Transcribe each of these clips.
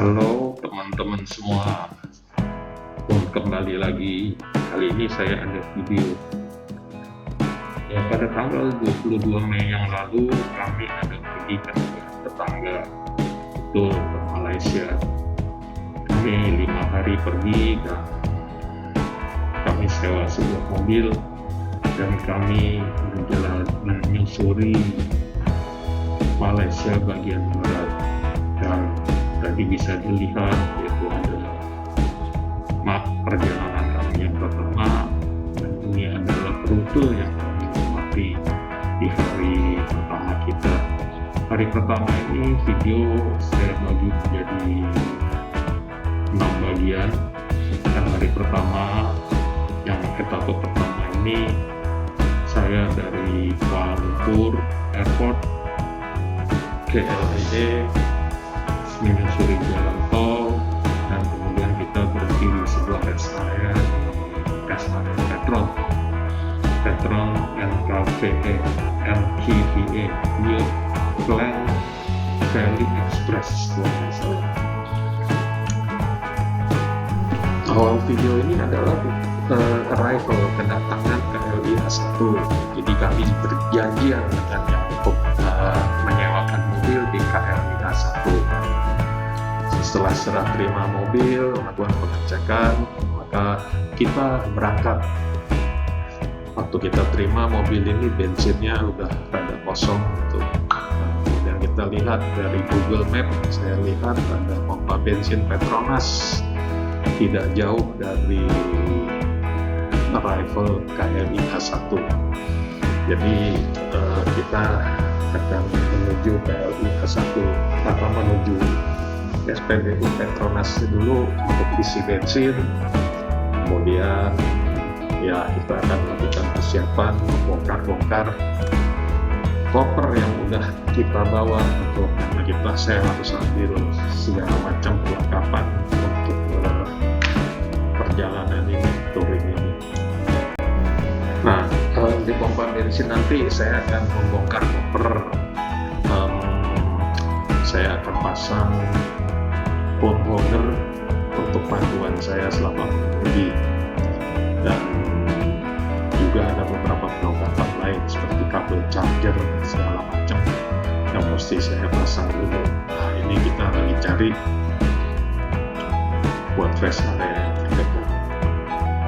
Halo teman-teman semua, kembali lagi. Kali ini saya ada video. Pada tanggal 22 Mei yang lalu kami ada pergi ke negara tetangga, itu ke Malaysia. Kami 5 hari pergi dan kami sewa sebuah mobil dan kami menyusuri Malaysia bagian barat. Dan tadi bisa dilihat yaitu ada map perjalanan kami yang pertama, dan ini adalah rute yang kami lewati di hari pertama kita. Hari pertama ini video saya bagi menjadi 6 bagian. Dan hari pertama, yang etapa pertama ini saya dari Kuala Lumpur Airport ke LAE menyusuri jalan tol, dan kemudian kita berhenti di sebuah rest area Petron LKVA New Klang Valley Express. Awal video ini adalah arrival, kedatangan KLIA 1. Jadi kami berjanjian dengannya untuk menyewakan mobil di KLIA 1. Setelah serah terima mobil, melakukan pengecekan, maka kita berangkat. Waktu kita terima mobil ini bensinnya udah rada kosong gitu. Dan kita lihat dari Google Map, saya lihat ada pompa bensin Petronas tidak jauh dari arrival KLIA 1. Jadi kita akan menuju KLIA 1 atau menuju SPBU Petronas dulu untuk isi bensin. Kemudian ya kita akan melakukan persiapan membongkar koper yang udah kita bawa, untuk karena saya harus ambil segala macam perlengkapan untuk perjalanan ini, touring ini. Nah, di pompa bensin nanti saya akan membongkar koper. Saya akan pasang phone holder untuk panduan saya selama mengemudi, dan juga ada beberapa perlengkapan lain seperti kabel charger dan segala macam yang mesti saya pasang dulu. Nah, ini kita lagi cari buat rest area yang terdekat.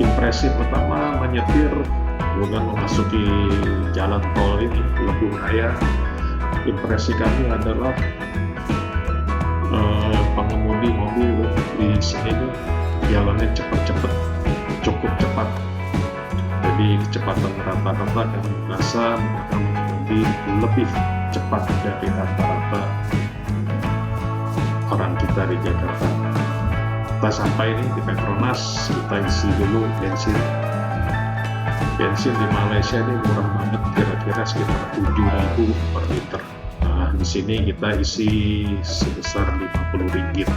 Impresi pertama menyetir dengan memasuki jalan tol ini, Lebuh Raya. Impresi kami adalah pengemudi mobil di sini tuh jalannya cepat, cukup cepat. Jadi kecepatan rata-rata kami merasa mereka mengemudi lebih cepat dari rata-rata orang kita di Jakarta. Kita sampai nih di Petronas, kita isi dulu bensin. Bensin di Malaysia ini murah banget, kira-kira sekitar 7.000 per liter. Nah, di sini kita isi sebesar Rp50.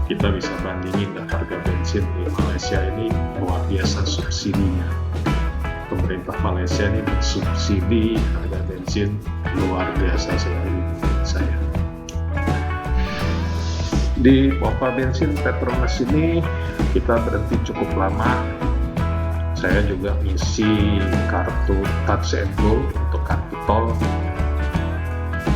Kita bisa bandingin harga bensin di Malaysia ini luar biasa subsidinya. Pemerintah Malaysia ini bersubsidi harga bensin luar biasa sekali saya. Di pompa bensin Petronas ini kita berhenti cukup lama. Saya juga ngisi kartu Touch and Go untuk kartu tol.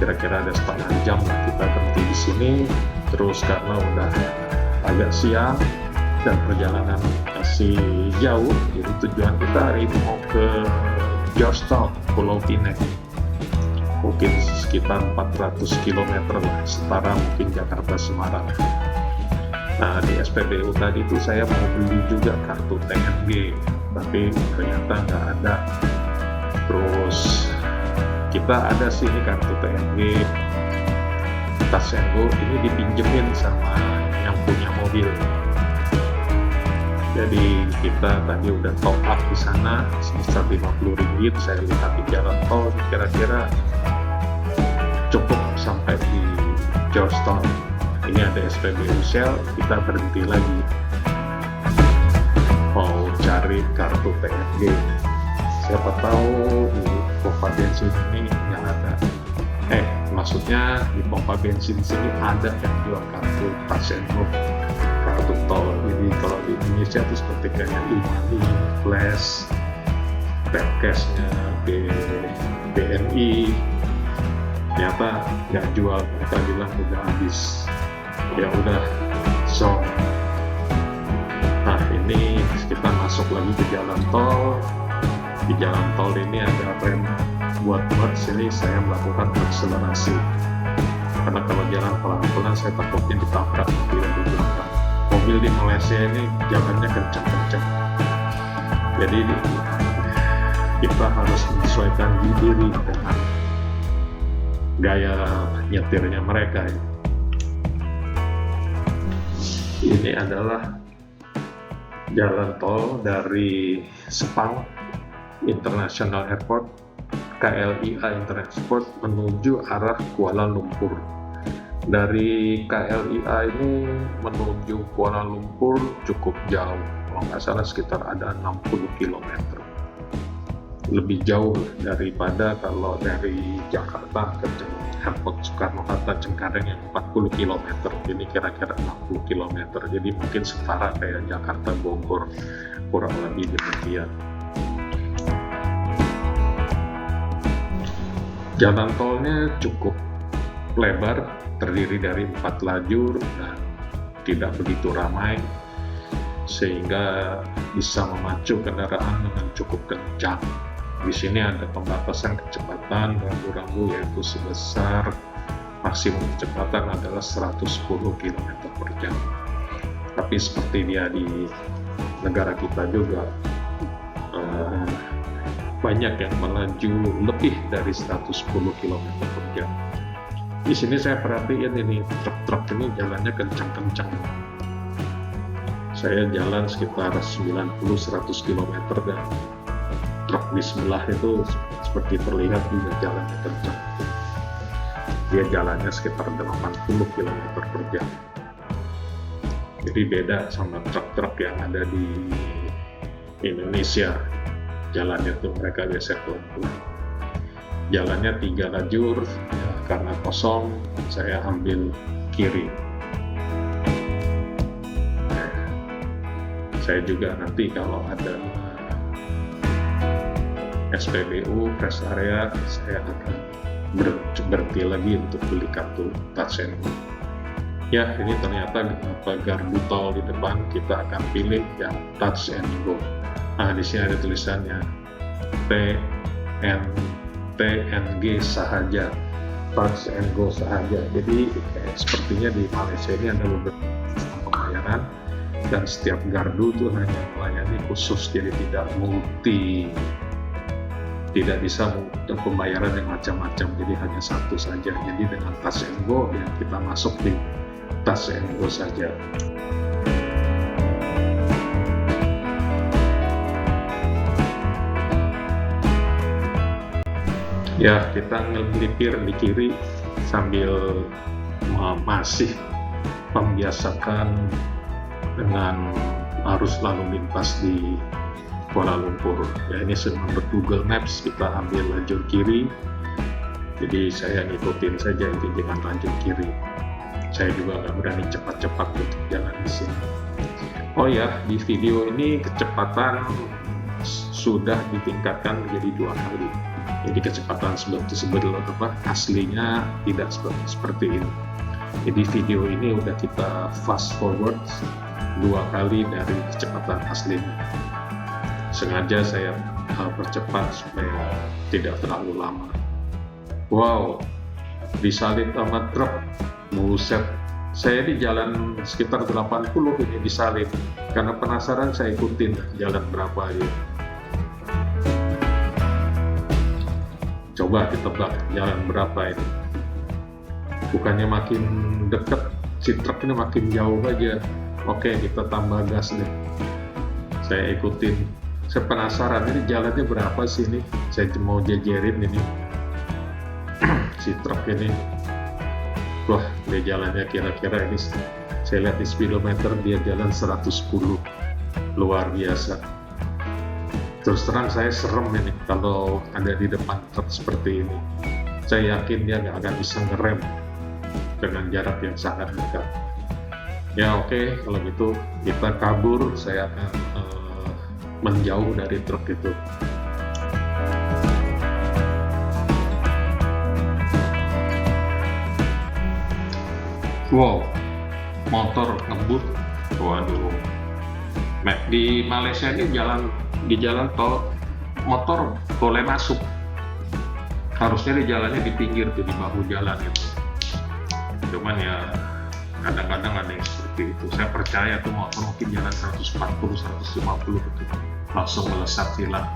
Kira-kira ada setengah jam kita berhenti di sini. Terus karena udah agak siang dan perjalanan masih jauh, jadi tujuan kita hari ini mau ke Georgetown, Pulau Pinang. Mungkin sekitar 400 km lah, setara mungkin Jakarta Semarang. Nah, di SPBU tadi itu saya mau beli juga kartu TNG, tapi ternyata nggak ada. Terus kita ada sih ini kartu TNG Tasenggo, ini dipinjemin sama yang punya mobil. Jadi kita tadi udah top up di sana sebesar Rp50. Saya lihat di jalan tol kira-kira cukup sampai di Georgetown. Ini ada SPBU Shell, kita berhenti lagi mau cari kartu TNG. Siapa tahu di pompa bensin ini nggak ada. Maksudnya di pompa bensin sini ada yang jual kartu Touch and Go, kartu tol. Jadi kalau di Indonesia itu seperti kayak e-money, Flash, Tapcashnya BNI, ternyata nggak jual, mereka bilang udah habis. Ya udah, so nah ini kita masuk lagi ke jalan tol. Di jalan tol ini ada rem buat sini saya melakukan akselerasi, karena kalau jalan pelan-pelan saya takutnya ditabrak mobil di belakang. Mobil di Malaysia ini jalannya kencang-kencang, jadi kita harus menyesuaikan diri dengan gaya nyetirnya mereka. Ini adalah jalan tol dari Sepang International Airport, KLIA International Airport, menuju arah Kuala Lumpur. Dari KLIA ini menuju Kuala Lumpur cukup jauh, kalau nggak salah sekitar ada 60 km. Lebih jauh daripada kalau dari Jakarta ke Airport Soekarno-Hatta Cengkareng yang 40 km, ini kira-kira 60 km, jadi mungkin setara kayak Jakarta Bogor, kurang lebih demikian. Jalan tolnya cukup lebar, terdiri dari 4 lajur dan tidak begitu ramai, sehingga bisa memacu kendaraan dengan cukup kencang. Di sini ada pembatasan kecepatan rambu-rambu, yaitu sebesar maksimum kecepatan adalah 110 km per jam. Tapi seperti dia di negara kita juga, banyak yang melaju lebih dari 110 km per jam. Di sini saya perhatiin ini truk-truk ini jalannya kencang-kencang. Saya jalan sekitar 90-100 km dan truk di sebelah itu seperti terlihat juga jalannya kencang. Dia jalannya sekitar 80 km per jam. Jadi beda sama truk-truk yang ada di Indonesia. Jalannya tuh mereka biasa pelan-pelan. Jalannya 3 lajur, ya, karena kosong saya ambil kiri. Saya juga nanti kalau ada SPBU, rest area, saya akan berhenti lagi untuk beli kartu Touch and Go. Ya, ini ternyata gardu tol di depan, kita akan pilih yang Touch and Go. Nah, di sini ada tulisannya TNG sahaja, Touch and Go sahaja. Jadi sepertinya di Malaysia ini ada beberapa sistem pembayaran dan setiap gardu itu hanya melayani khusus, jadi tidak multi, tidak bisa untuk pembayaran yang macam-macam, jadi hanya satu saja. Jadi dengan Touch and Go yang kita masuk di Touch and Go saja. Ya, kita ngelipir di kiri sambil masih membiasakan dengan arus lalu lintas di Kuala Lumpur. Ya, ini menurut Google Maps kita ambil lajur kiri, jadi saya ngikutin saja itu dengan lajur kiri. Saya juga nggak berani cepat-cepat untuk jalan di sini. Oh ya, di video ini kecepatan sudah ditingkatkan menjadi 2 kali. Jadi kecepatan aslinya tidak seperti ini. Jadi video ini udah kita fast forward 2 kali dari kecepatan aslinya. Sengaja saya percepat supaya tidak terlalu lama. Wow, disalip sama truk, buset. Saya di jalan sekitar 80 ini disalip. Karena penasaran saya ikutin jalan berapa ya. Coba ditebak jalan berapa ini. Bukannya makin dekat, si truk ini makin jauh aja. Oke, kita tambah gas deh. Saya ikutin. Saya penasaran ini jalannya berapa sih ini. Saya mau jejerin ini si truk ini. Wah, dia jalannya kira-kira ini. Saya lihat di speedometer dia jalan 110. Luar biasa. Terus terang saya serem ini kalau ada di depan truk seperti ini. saya yakin dia nggak akan bisa ngerem dengan jarak yang sangat dekat. Ya oke, kalau gitu kita kabur, saya akan menjauh dari truk itu. Wow, motor ngebut. Waduh. Di Malaysia ini di jalan tol motor boleh masuk. Harusnya di jalannya di pinggir tuh, di bahu jalan itu. Cuman ya kadang-kadang ada yang seperti itu. Saya percaya tuh motor mungkin jalan 140, 150 gitu, langsung melesat hilang.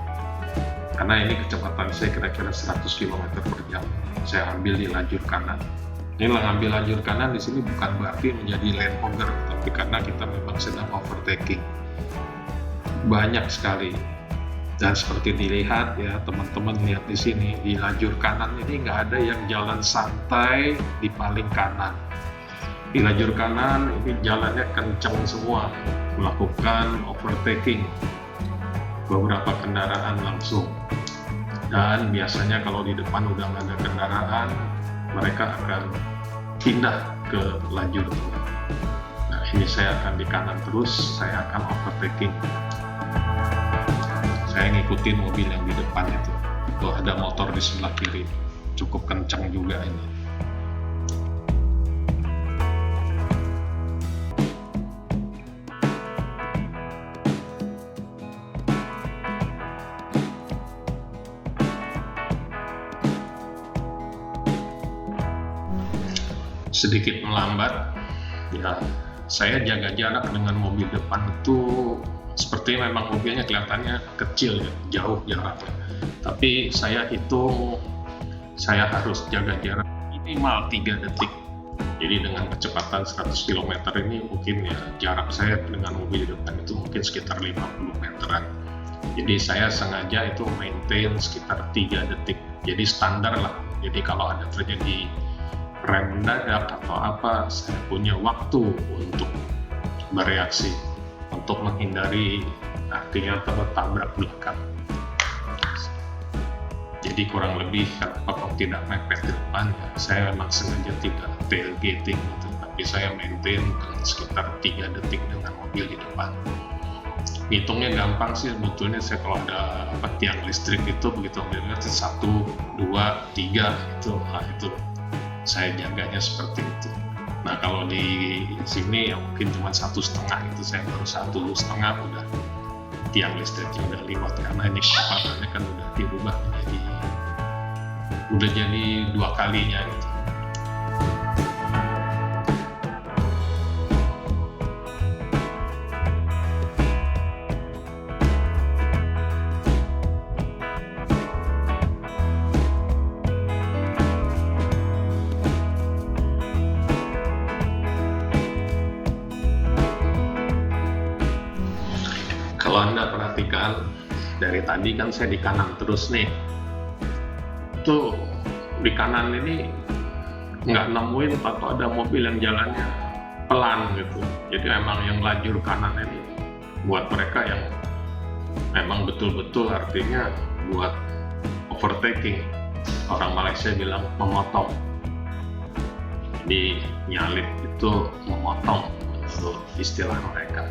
Karena ini kecepatan saya kira-kira 100 km per jam. Saya ambil di lajur kanan. Ini ngambil lajur kanan di sini bukan berarti menjadi lane hogger, tapi karena kita memang sedang overtaking. Banyak sekali. Dan seperti dilihat ya, teman-teman lihat di sini, di lajur kanan ini nggak ada yang jalan santai di paling kanan. Di lajur kanan ini jalannya kencang semua, melakukan overtaking beberapa kendaraan langsung. Dan biasanya kalau di depan udah nggak ada kendaraan, mereka akan pindah ke lajur tengah. Nah ini saya akan di kanan terus, saya akan overtaking. Saya ngikutin mobil yang di depan itu. Tuh ada motor di sebelah kiri, cukup kencang juga ini. Sedikit melambat, ya saya jaga jarak dengan mobil depan itu seperti memang mobilnya kelihatannya kecil ya, jauh jaraknya. Tapi saya hitung saya harus jaga jarak minimal 3 detik. Jadi dengan kecepatan 100 km ini mungkin ya jarak saya dengan mobil depan itu mungkin sekitar 50 meteran. Jadi saya sengaja itu maintain sekitar 3 detik. Jadi standar lah. Jadi kalau ada terjadi rem mendadak atau apa, saya punya waktu untuk bereaksi, untuk menghindari artinya tertabrak belakang. Jadi kurang lebih kalau tidak mepet di depan, ya, saya memang sengaja tidak tailgating gitu, tapi saya maintain sekitar 3 detik dengan mobil di depan. Hitungnya gampang sih sebetulnya, saya kalau ada tiang listrik itu begitu mobilnya 1, 2, 3 itu, nah itu saya jaganya seperti itu. Nah kalau di sini ya mungkin cuma 1,5 itu, saya baru 1,5 udah tiang listriknya udah lewat, karena ini kecepatannya kan udah dirubah jadi 2 kalinya gitu. Kalau Anda perhatikan dari tadi kan saya di kanan terus nih, tuh di kanan ini nggak nemuin atau ada mobil yang jalannya pelan gitu. Jadi memang yang lajur kanan ini buat mereka yang memang betul-betul artinya buat overtaking. Orang Malaysia bilang memotong. Di nyalip itu memotong menurut istilah mereka.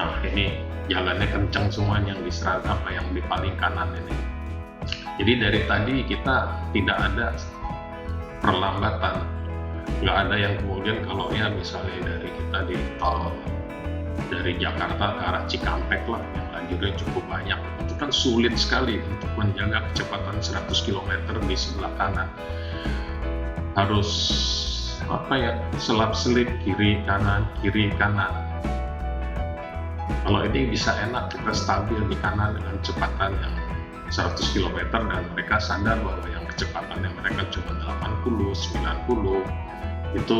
Nah ini jalannya kencang semua yang di yang di paling kanan ini. Jadi dari tadi kita tidak ada perlambatan, nggak ada yang kemudian kalau ya misalnya dari kita di tol dari Jakarta ke arah Cikampek lah yang lajurnya cukup banyak, itu kan sulit sekali untuk menjaga kecepatan 100 km di sebelah kanan. Harus selap-selip kiri kanan. Kalau ini bisa enak kita stabil di kanan dengan kecepatan yang 100 km dan mereka sadar bahwa yang kecepatannya mereka cuma 80, 90 itu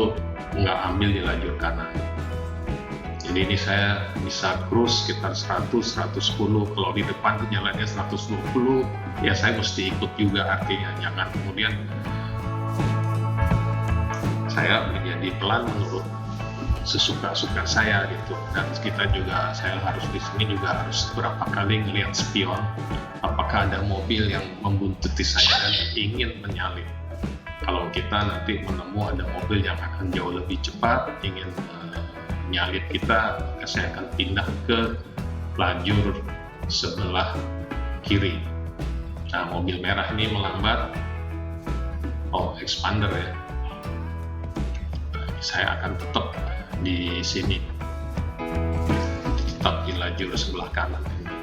nggak ambil di lajur kanan. Jadi ini saya bisa cruise sekitar 100, 110. Kalau di depan jalannya 120, ya saya mesti ikut juga, artinya jangan kemudian saya menjadi pelan menurut sesuka-suka saya gitu. Dan saya harus di sini juga harus beberapa kali ngelihat spion apakah ada mobil yang membuntuti saya dan ingin menyalip. Kalau kita nanti menemu ada mobil yang akan jauh lebih cepat ingin menyalip kita, maka saya akan pindah ke lajur sebelah kiri. Nah, mobil merah ini melambat. Oh, expander ya. Nah, saya akan tetap di sini, tetap di lajur sebelah kanan ini.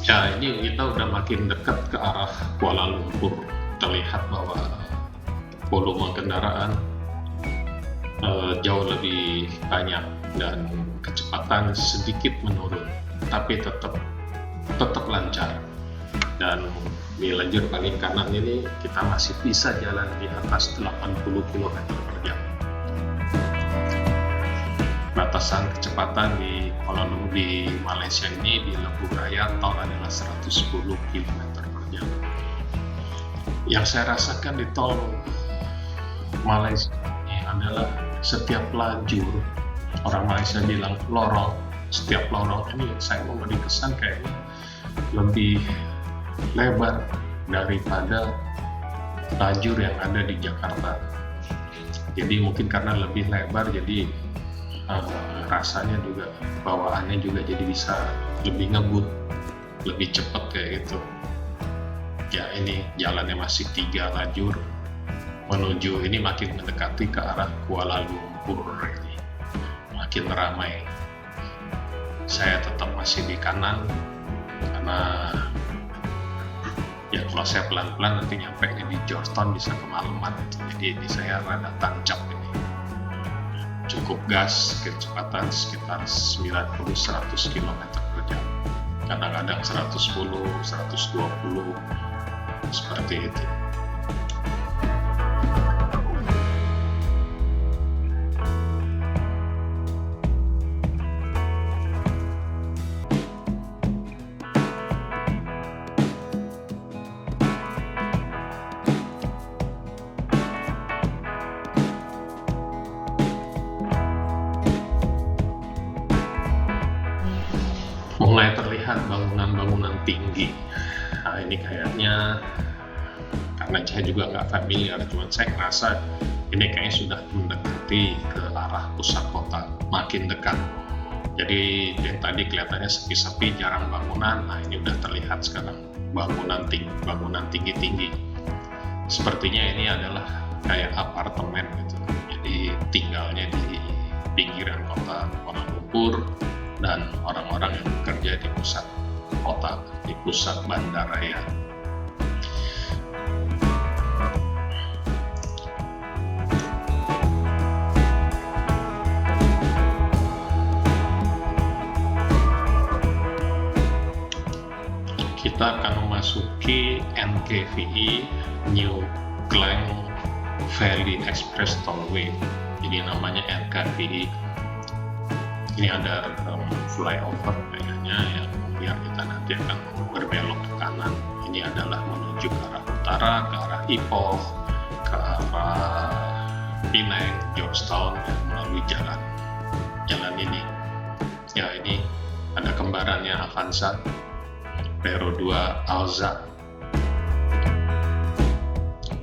Ya, ini kita udah makin dekat ke arah Kuala Lumpur. Terlihat bahwa volume kendaraan jauh lebih banyak dan kecepatan sedikit menurun, tapi tetap lancar. Dan di lajur paling kanan ini kita masih bisa jalan di atas 80 km per jam. Batasan kecepatan di Kuala Lumpur di Malaysia ini di Lembung Raya tol adalah 110 km per jam. Yang saya rasakan di tol Malaysia ini adalah setiap lajur, orang Malaysia bilang lorong, setiap lorong ini saya memberi kesan kayaknya lebih lebar daripada lajur yang ada di Jakarta. Jadi mungkin karena lebih lebar, jadi rasanya juga, bawaannya juga jadi bisa lebih ngebut, lebih cepat kayak gitu. Ya, ini jalannya masih 3 lajur menuju, ini makin mendekati ke arah Kuala Lumpur, ini makin ramai. Saya tetap masih di kanan karena ya kalau saya pelan-pelan nanti nyampe di Georgetown bisa kemalaman, jadi ini saya rada tancap ini. Cukup gas, kecepatan sekitar 90-100 km per jam, kadang-kadang 110, 120 seperti itu. Mulai terlihat bangunan-bangunan tinggi. Nah, ini kayaknya karena saya juga nggak familiar, cuman saya ngerasa ini kayaknya sudah mendekati ke arah pusat kota, makin dekat. Jadi yang tadi kelihatannya sepi-sepi, jarang bangunan. Nah, ini udah terlihat sekarang bangunan tinggi-tinggi. Sepertinya ini adalah kayak apartemen gitu. Jadi tinggalnya di pinggiran kota Kuala Lumpur, dan orang-orang yang bekerja di pusat kota, di pusat bandaraya. Kita akan memasuki NKVE, New Klang Valley Express Tollway. Jadi namanya NKVE. Ini ada flyover kayaknya yang biar kita nanti akan berbelok ke kanan. Ini adalah menuju ke arah utara, ke arah Ipoh, ke arah Penang, Georgetown, melalui jalan ini. Ya, ini ada kembarannya Avanza, Vero 2 Alza.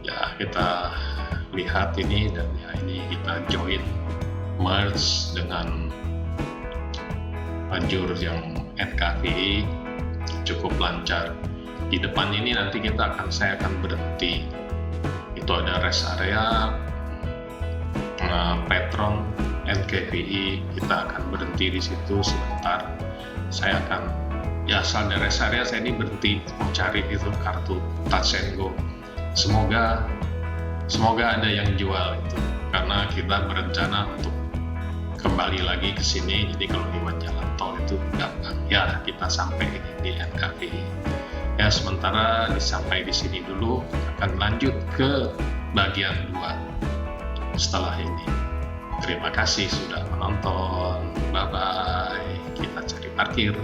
Ya, kita lihat ini, dan ya ini kita join merge dengan lajur yang NKVE cukup lancar. Di depan ini nanti saya akan berhenti. Itu ada rest area Petron NKVE. Kita akan berhenti di situ sebentar. Saya akan asal dari rest area saya ini berhenti mau cari itu kartu Touch and Go. Semoga ada yang jual itu, karena kita berencana untuk kembali lagi ke sini. Jadi kalau lewat jalan tol itu gampang. Ya, kita sampai di NKVE. Ya, sementara sampai di sini dulu, akan lanjut ke bagian 2 setelah ini. Terima kasih sudah menonton. Bye bye. Kita cari parkir.